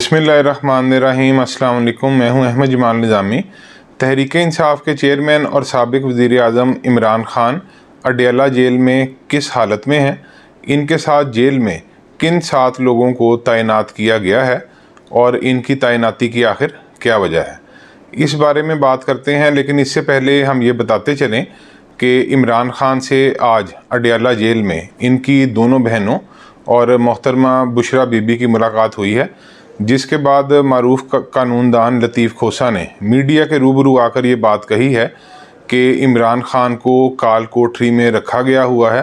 बिस्मिल्लाहिर्रहमानिर्रहीम। अस्सलाम वालेकुम। मैं हूं अहमद जमाल निज़ामी। तहरीक इंसाफ के चेयरमैन और साबिक वज़ीर आज़म इमरान ख़ान अडयाला जेल में किस हालत में हैं, इनके साथ जेल में किन 7 लोगों को तैनात किया गया है और इनकी तैनाती की आखिर क्या वजह है, इस बारे में बात करते हैं। लेकिन इससे पहले हम ये बताते चलें कि इमरान ख़ान से आज अडयाला जेल में इनकी दोनों बहनों और मोहतरमा बुशरा बीबी की मुलाकात हुई है, जिसके बाद मारूफ कानूनदान लतीफ़ खोसा ने मीडिया के रूबरू आकर ये बात कही है कि इमरान ख़ान को काल कोठरी में रखा गया हुआ है,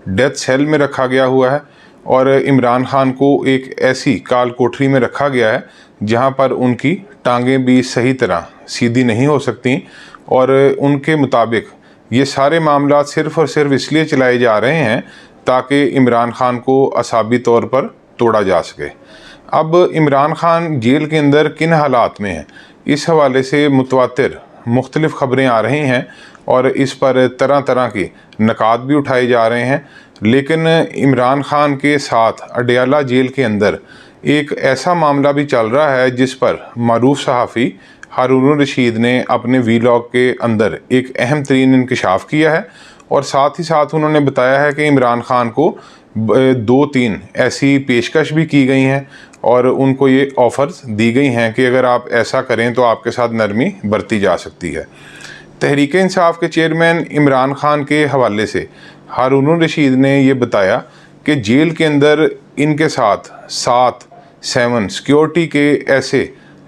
डेथ सेल में रखा गया हुआ है और इमरान ख़ान को एक ऐसी काल कोठरी में रखा गया है जहां पर उनकी टांगें भी सही तरह सीधी नहीं हो सकती। और उनके मुताबिक ये सारे मामला सिर्फ़ और सिर्फ इसलिए चलाए जा रहे हैं ताकि इमरान ख़ान को असाबी तौर पर तोड़ा जा सके। अब इमरान ख़ान जेल के अंदर किन हालात में हैं, इस हवाले से मुतवातिर मुख्तलिफ़ ख़बरें आ रही हैं और इस पर तरह तरह के नकात भी उठाए जा रहे हैं। लेकिन इमरान ख़ान के साथ अडयाला जेल के अंदर एक ऐसा मामला भी चल रहा है जिस पर मारूफ सहाफ़ी हारून रशीद ने अपने वीलॉग के अंदर एक अहम तरीन इंकशाफ किया है और साथ ही साथ उन्होंने बताया है कि इमरान ख़ान को 2-3 ऐसी पेशकश भी की गई हैं और उनको ये ऑफ़र्स दी गई हैं कि अगर आप ऐसा करें तो आपके साथ नरमी बरती जा सकती है। तहरीक इंसाफ के चेयरमैन इमरान ख़ान के हवाले से हारून रशीद ने ये बताया कि जेल के अंदर इनके साथ 7 सिक्योरिटी के ऐसे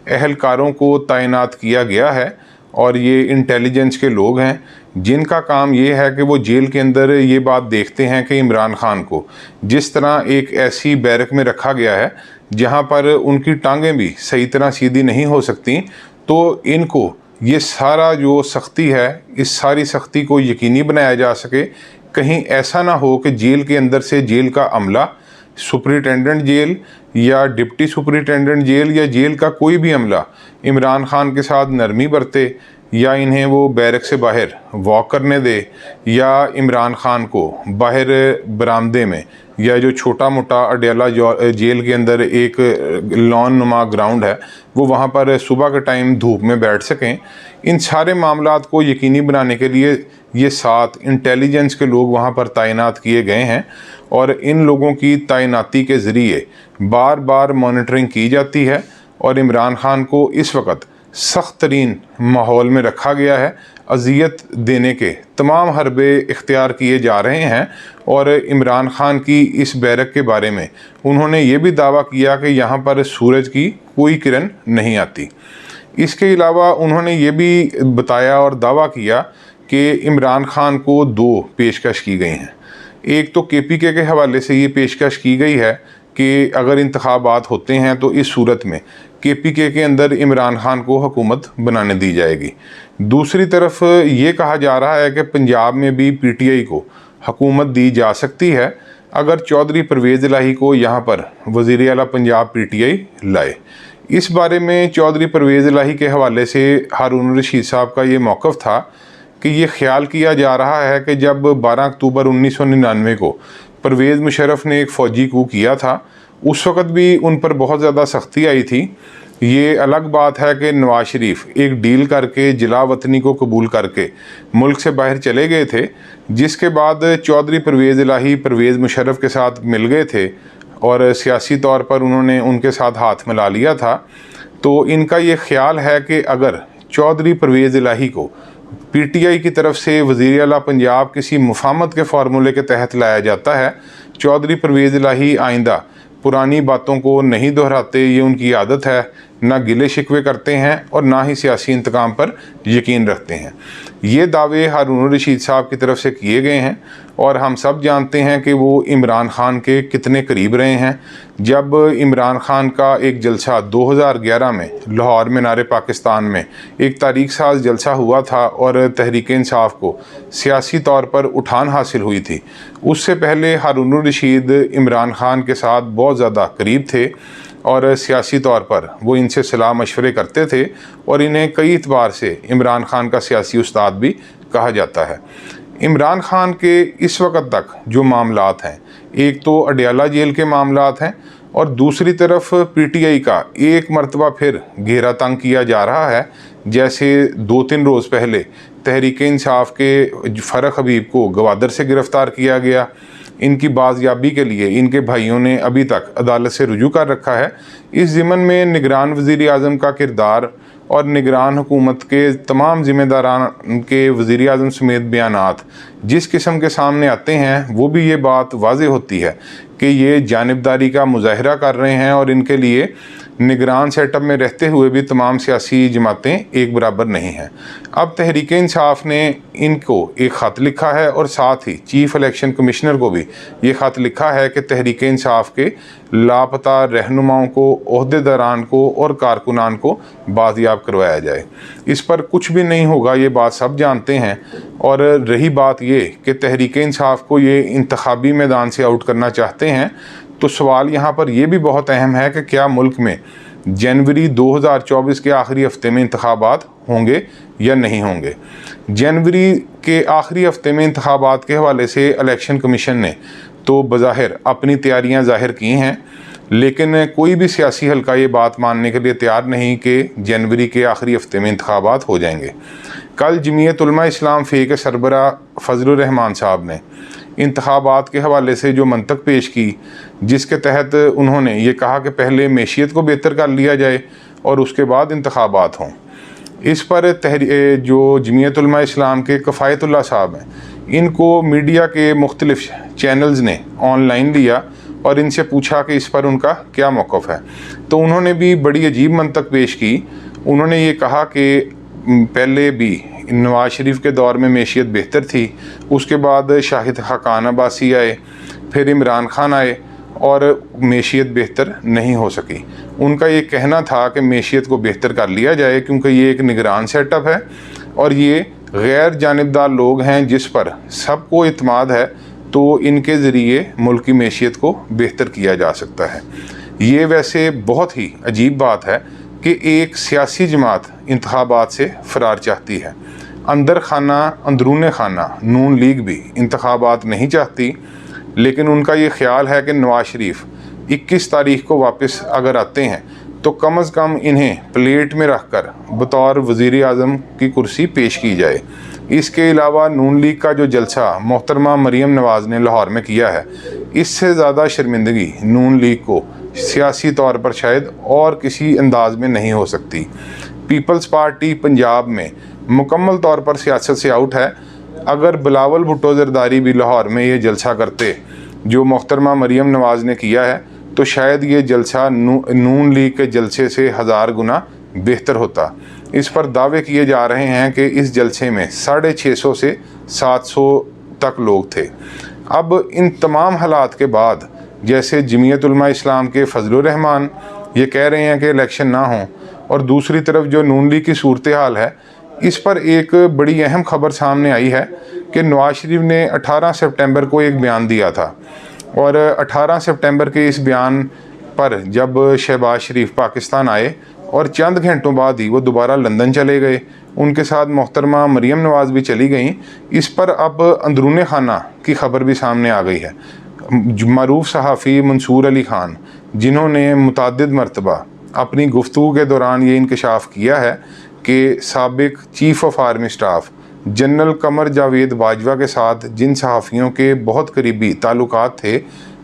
अहलकारों को तैनात किया गया है और ये इंटेलिजेंस के लोग हैं जिनका काम ये है कि वो जेल के अंदर ये बात देखते हैं कि इमरान ख़ान को जिस तरह एक ऐसी बैरक में रखा गया है जहाँ पर उनकी टांगें भी सही तरह सीधी नहीं हो सकती, तो इनको ये सारा जो सख्ती है, इस सारी सख्ती को यकीनी बनाया जा सके। कहीं ऐसा ना हो कि जेल के अंदर से जेल का अमला, सुपरिटेंडेंट जेल या डिप्टी सुपरिटेंडेंट जेल या जेल का कोई भी अमला इमरान ख़ान के साथ नरमी बरते या इन्हें वो बैरक से बाहर वॉक करने दे या इमरान ख़ान को बाहर बरामदे में या जो छोटा मोटा अडयाला जेल के अंदर एक लॉन नुमा ग्राउंड है वो वहाँ पर सुबह के टाइम धूप में बैठ सकें। इन सारे मामलात को यकीनी बनाने के लिए ये 7 इंटेलिजेंस के लोग वहाँ पर तैनात किए गए हैं और इन लोगों की तैनाती के ज़रिए बार बार मॉनिटरिंग की जाती है और इमरान ख़ान को इस वक्त सख्त तरीन माहौल में रखा गया है। अजियत देने के तमाम हरबे इख्तियार किए जा रहे हैं और इमरान ख़ान की इस बैरक के बारे में उन्होंने ये भी दावा किया कि यहाँ पर सूरज की कोई किरण नहीं आती। इसके अलावा उन्होंने ये भी बताया और दावा किया कि इमरान ख़ान को 2 पेशकश की गई हैं। एक तो KPK के हवाले से ये पेशकश की गई है कि अगर इंतखाबात होते हैं तो इस सूरत में KPK के अंदर इमरान ख़ान को हुकूमत बनाने दी जाएगी। दूसरी तरफ ये कहा जा रहा है कि पंजाब में भी PTI को हुकूमत दी जा सकती है अगर चौधरी परवेज़ इलाही को यहाँ पर वज़ीर आला पंजाब PTI लाए। इस बारे में चौधरी परवेज़ इलाही के हवाले से हारून रशीद साहब का ये मौक़िफ़ था कि ये ख्याल किया जा रहा है कि जब 12 अक्टूबर 1999 को परवेज़ मुशर्रफ ने एक फ़ौजी coup किया था, उस वक़्त भी उन पर बहुत ज़्यादा सख्ती आई थी। ये अलग बात है कि नवाज शरीफ एक डील करके जिला वतनी को कबूल करके मुल्क से बाहर चले गए थे, जिसके बाद चौधरी परवेज़ इलाही परवेज़ मुशर्रफ के साथ मिल गए थे और सियासी तौर पर उन्होंने उनके साथ हाथ मिला लिया था। तो इनका ये ख्याल है कि अगर चौधरी परवेज़ इलाही को PTI की तरफ से वज़ीर आला पंजाब किसी मुफाहमत के फार्मूले के तहत लाया जाता है, चौधरी परवेज़ इलाही आइंदा पुरानी बातों को नहीं दोहराते, ये उनकी आदत है, ना गिले शिकवे करते हैं और ना ही सियासी इंतकाम पर यकीन रखते हैं। ये दावे हारून रशीद साहब की तरफ से किए गए हैं और हम सब जानते हैं कि वो इमरान ख़ान के कितने करीब रहे हैं। जब इमरान ख़ान का एक जलसा 2011 में लाहौर मीनार पाकिस्तान में एक तारीख साज जलसा हुआ था और तहरीक इंसाफ को सियासी तौर पर उठान हासिल हुई थी, उससे पहले हारून रशीद इमरान ख़ान के साथ बहुत ज़्यादा करीब थे और सियासी तौर पर वो इनसे सलाह मशवरे करते थे और इन्हें कई एतबार से इमरान ख़ान का सियासी उस्ताद भी कहा जाता है। इमरान ख़ान के इस वक्त तक जो मामलात हैं, एक तो अडयाला जेल के मामलात हैं और दूसरी तरफ पीटीआई का एक मरतबा फिर घेरा तंग किया जा रहा है। जैसे 2-3 रोज़ पहले तहरीक-ए-इंसाफ के फ़रख हबीब को गवादर से गिरफ़्तार किया गया। इनकी बाज़याबी के लिए इनके भाइयों ने अभी तक अदालत से रुजू कर रखा है। इस ज़िमन में निगरान वज़ीर आज़म का किरदार और निगरान हुकूमत के तमाम ज़िम्मेदारान के वज़ीर आज़म समेत बयानात जिस किस्म के सामने आते हैं, वो भी ये बात वाज़ेह होती है कि ये जानिबदारी का मुज़ाहरा कर रहे हैं और इनके लिए निगरान सेटअप में रहते हुए भी तमाम सियासी जमातें एक बराबर नहीं हैं। अब तहरीक-ए-इंसाफ ने इनको एक ख़त लिखा है और साथ ही चीफ़ इलेक्शन कमिश्नर को भी ये ख़त लिखा है कि तहरीक-ए-इंसाफ के लापता रहनुमाओं को, ओहदेदारान को और कारकुनान को बाजियाब करवाया जाए। इस पर कुछ भी नहीं होगा, ये बात सब जानते हैं। और रही बात ये कि तहरीक-ए-इंसाफ को ये इंतखाबी मैदान से आउट करना चाहते हैं, तो सवाल यहाँ पर यह भी बहुत अहम है कि क्या मुल्क में जनवरी 2024 के आखिरी हफ्ते में इंतखाबात होंगे या नहीं होंगे। जनवरी के आखिरी हफ्ते में इंतखाबात के हवाले से इलेक्शन कमीशन ने तो बज़ाहिर अपनी तैयारियां ज़ाहिर की हैं, लेकिन कोई भी सियासी हल्का ये बात मानने के लिए तैयार नहीं कि जनवरी के आखिरी हफ्ते में इंतखाबात हो जाएंगे। कल जमीयत उलमा इस्लाम फ़ी के सरबरा फजलुर रहमान साहब ने इंतखाबात के हवाले से जो मंतक पेश की, जिसके तहत उन्होंने ये कहा कि पहले मैशियत को बेहतर कर लिया जाए और उसके बाद इंतखाबात हों। इस पर जो जमीयत उलमा इस्लाम के कफ़ायतुल्लाह साहब हैं, इनको मीडिया के मुख्तलिफ चैनल्स ने ऑनलाइन लिया और इनसे पूछा कि इस पर उनका क्या मौक़िफ़ है। तो उन्होंने भी बड़ी अजीब मंतक पेश की। उन्होंने ये कहा कि पहले भी नवाज शरीफ के दौर में मैशियत बेहतर थी, उसके बाद शाहिद खाकान अब्बासी आए, फिर इमरान खान आए और मैशियत बेहतर नहीं हो सकी। उनका ये कहना था कि मैशियत को बेहतर कर लिया जाए क्योंकि ये एक निगरान सेटअप है और ये गैर जानिबदार लोग हैं जिस पर सबको इत्माद है, तो इनके ज़रिए मुल्क की मैशियत को बेहतर किया जा सकता है। ये वैसे बहुत ही अजीब बात है कि एक सियासी जमात इंतखाबात से फ़रार चाहती है। अंदरून खाना नून लीग भी इंतखाबात नहीं चाहती, लेकिन उनका ये ख्याल है कि नवाज शरीफ 21 तारीख को वापस अगर आते हैं तो कम अज़ कम इन्हें प्लेट में रख कर बतौर वज़ीर आज़म की कुर्सी पेश की जाए। इसके अलावा नून लीग का जो जलसा मोहतरमा मरीम नवाज़ ने लाहौर में किया है, इससे ज़्यादा शर्मिंदगी नून लीग को सियासी तौर पर शायद और किसी अंदाज में नहीं हो सकती। पीपल्स पार्टी पंजाब में मुकम्मल तौर पर सियासत से आउट है। अगर बिलावल भुट्टो ज़रदारी भी लाहौर में ये जलसा करते जो मोहतरमा मरीम नवाज़ ने किया है, तो शायद ये जलसा नून लीग के जलसे से 1000 गुना बेहतर होता। इस पर दावे किए जा रहे हैं कि इस जलसे में 650 से 700 तक लोग थे। अब इन तमाम हालात के बाद जैसे जमीयत उलमा इस्लाम के फजलुर रहमान ये कह रहे हैं कि इलेक्शन ना हो, और दूसरी तरफ जो नून लीग की सूरत हाल है, इस पर एक बड़ी अहम खबर सामने आई है कि नवाज शरीफ ने 18 सितंबर को एक बयान दिया था और 18 सितंबर के इस बयान पर जब शहबाज शरीफ पाकिस्तान आए और चंद घंटों बाद ही वो दोबारा लंदन चले गए, उनके साथ मोहतरमा मरीम नवाज़ भी चली गई। इस पर अब अंदरून खाना की खबर भी सामने आ गई है। मरूफ सहाफ़ी मंसूर अली ख़ान, जिन्होंने मुतअद्दिद मरतबा अपनी गुफ्तगू के दौरान ये इंकशाफ किया है कि साबिक chief of army staff general Qamar Javed Bajwa के साथ जिन सहाफ़ियों के बहुत करीबी ताल्लुकात थे,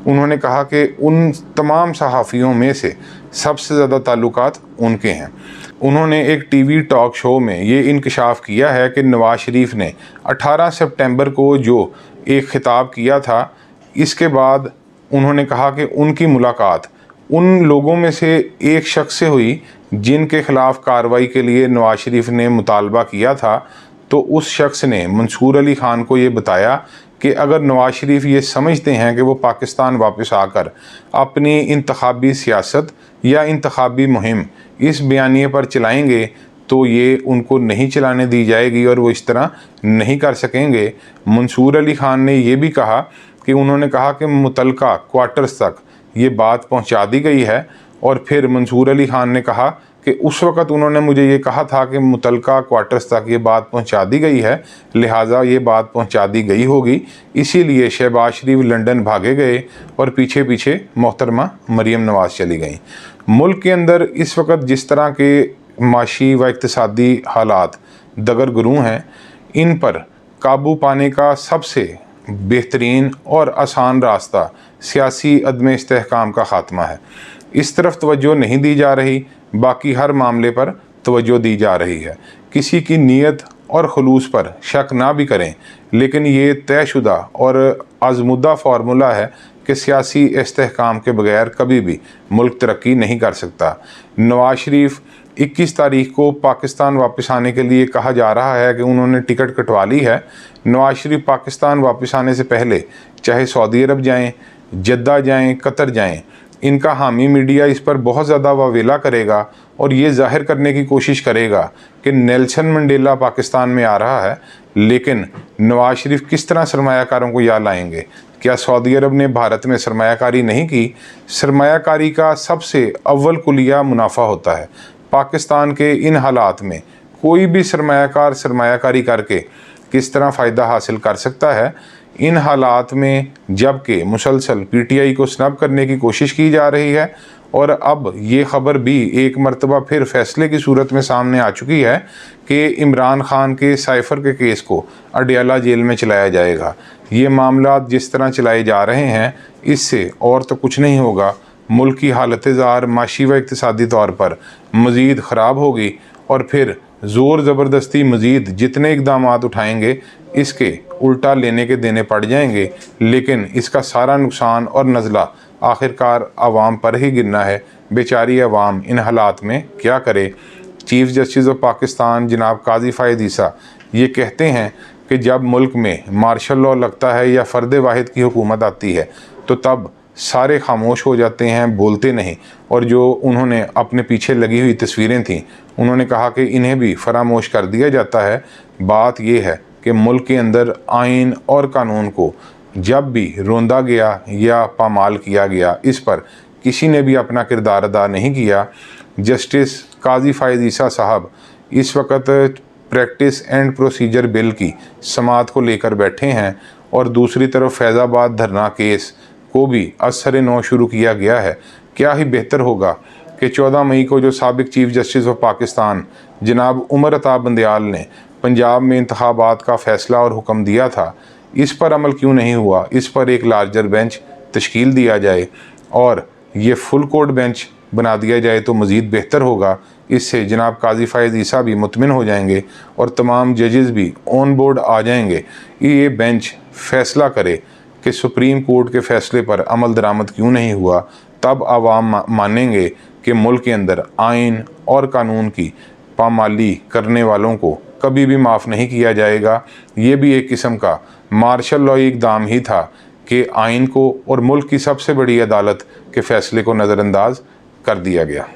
उन्होंने कहा कि उन तमाम सहाफ़ियों में से सबसे ज़्यादा ताल्लुकात उनके हैं। उन्होंने एक टीवी टॉक शो में ये इंकशाफ किया है कि नवाज शरीफ ने 18 सितंबर को जो एक ख़िताब किया था, इसके बाद उन्होंने कहा कि उनकी मुलाकात उन लोगों में से एक शख्स से हुई जिनके ख़िलाफ़ कार्रवाई के लिए नवाज शरीफ ने मुतालबा किया था। तो उस शख्स ने मंसूर अली ख़ान को ये बताया कि अगर नवाज शरीफ ये समझते हैं कि वो पाकिस्तान वापस आकर अपनी इंतखाबी सियासत या इंतखाबी मुहिम इस बयानिए पर चलाएंगे, तो ये उनको नहीं चलाने दी जाएगी और वो इस तरह नहीं कर सकेंगे। मंसूर अली ख़ान ने ये भी कहा कि उन्होंने कहा कि मुतलका क्वार्टर्स तक ये बात पहुंचा दी गई है, और फिर मंसूर अली ख़ान ने कहा कि उस वक़्त उन्होंने मुझे ये कहा था कि मुतलका क्वार्टर्स तक ये बात पहुंचा दी गई है, लिहाजा ये बात पहुंचा दी गई होगी, इसीलिए शहबाज शरीफ लंदन भागे गए और पीछे पीछे मोहतरमा मरीम नवाज़ चली गईं। मुल्क के अंदर इस वक्त जिस तरह के माशी व इक़्तिसादी हालात दगरगुरू हैं, इन पर काबू पाने का सबसे बेहतरीन और आसान रास्ता सियासी अदम इस्तेहकाम का ख़ात्मा है। इस तरफ तवज्जो नहीं दी जा रही, बाकी हर मामले पर तवज्जो दी जा रही है। किसी की नीयत और खलूस पर शक ना भी करें, लेकिन ये तयशुदा और आज़मुदा फार्मूला है कि सियासी इस्तेहकाम के बगैर कभी भी मुल्क तरक्की नहीं कर सकता। नवाज शरीफ 21 तारीख को पाकिस्तान वापस आने के लिए कहा जा रहा है कि उन्होंने टिकट कटवा ली है। नवाज शरीफ पाकिस्तान वापस आने से पहले चाहे सऊदी अरब जाएं, जद्दा जाएं, कतर जाएं, इनका हामी मीडिया इस पर बहुत ज़्यादा वावेला करेगा और ये जाहिर करने की कोशिश करेगा कि नेल्सन मंडेला पाकिस्तान में आ रहा है। लेकिन नवाज शरीफ किस तरह सरमायाकारों को यहाँ लाएंगे? क्या सऊदी अरब ने भारत में सरमायाकारी नहीं की? सरमायाकारी का सबसे अव्वल कुलिया मुनाफा होता है। पाकिस्तान के इन हालात में कोई भी सरमायाकार सरमायाकारी करके किस तरह फ़ायदा हासिल कर सकता है? इन हालात में जबकि मुसलसल पीटीआई को स्नब करने की कोशिश की जा रही है और अब ये ख़बर भी एक मरतबा फिर फैसले की सूरत में सामने आ चुकी है कि इमरान खान के साइफ़र के केस को अडयाला जेल में चलाया जाएगा। ये मामला जिस तरह चलाए जा रहे हैं, इससे और तो कुछ नहीं होगा, मुल्क की हालत ज़ार माशी व इक़्तिसादी तौर पर मज़ीद ख़राब होगी और फिर ज़ोर ज़बरदस्ती मज़ीद जितने इक़दामात उठाएंगे इसके उल्टा लेने के देने पड़ जाएंगे, लेकिन इसका सारा नुकसान और नज़ला आखिरकार आवाम पर ही गिरना है। बेचारी आवाम इन हालात में क्या करे? चीफ़ जस्टिस ऑफ पाकिस्तान जनाब काजी फ़ायद ईसा ये कहते हैं कि जब मुल्क में मार्शल लॉ लगता है या फ़र्द वाहिद की हुकूमत आती है तो तब सारे खामोश हो जाते हैं, बोलते नहीं। और जो उन्होंने अपने पीछे लगी हुई तस्वीरें थीं, उन्होंने कहा कि इन्हें भी फरामोश कर दिया जाता है। बात यह है कि मुल्क के अंदर आइन और कानून को जब भी रोंदा गया या पामाल किया गया, इस पर किसी ने भी अपना किरदार अदा नहीं किया। जस्टिस काजी फ़ायद ईसा साहब इस वक्त प्रैक्टिस एंड प्रोसीजर बिल की समाअत को लेकर बैठे हैं और दूसरी तरफ फैज़ाबाद धरना केस को भी असर नौ शुरू किया गया है। क्या ही बेहतर होगा कि 14 मई को जो साबिक चीफ़ जस्टिस ऑफ पाकिस्तान जनाब उमर अता बंदयाल ने पंजाब में इंतखाबात का फ़ैसला और हुक्म दिया था, इस पर अमल क्यों नहीं हुआ? इस पर एक लार्जर बेंच तश्कील दिया जाए और ये फुल कोर्ट बेंच बना दिया जाए तो मज़ीद बेहतर होगा। इससे जनाब काजी फ़ायद ईसा भी मुतमिन हो जाएंगे और तमाम जजेस भी ऑन बोर्ड आ जाएंगे। ये बेंच फ़ैसला करे कि सुप्रीम कोर्ट के फ़ैसले पर अमल दरामद क्यों नहीं हुआ, तब आवाम मानेंगे कि मुल्क के अंदर आइन और कानून की पामाली करने वालों को कभी भी माफ़ नहीं किया जाएगा। ये भी एक किस्म का मार्शल लॉ इक़दाम ही था कि आइन को और मुल्क की सबसे बड़ी अदालत के फ़ैसले को नज़रअंदाज कर दिया गया।